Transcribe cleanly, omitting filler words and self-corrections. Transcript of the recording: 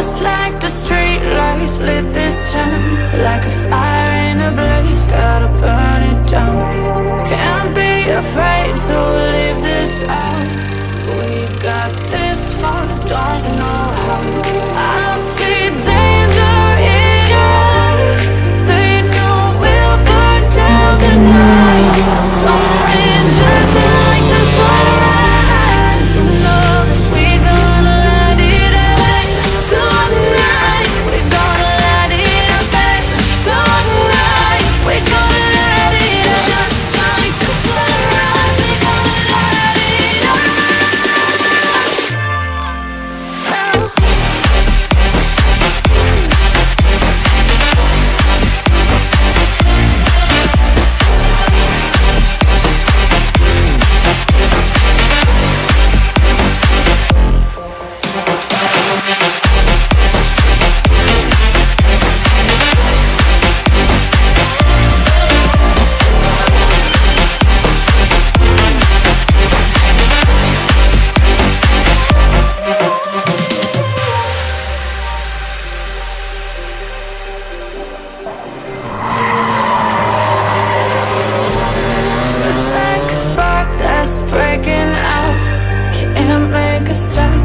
Just like the street lights lit this town, like a fire in a blaze, gotta burn it down. Can't be afraid to leave this out. We got this far, don't know how. I see danger in your eyes. They know we'll burn down the night. Coming just like the sunrise. You know that we gonna let it rain tonight. We gonna let it rain tonight. We gonna let it just like the sunrise. We gonna let it rain. Just like a spark that's breaking out, can't make a stop.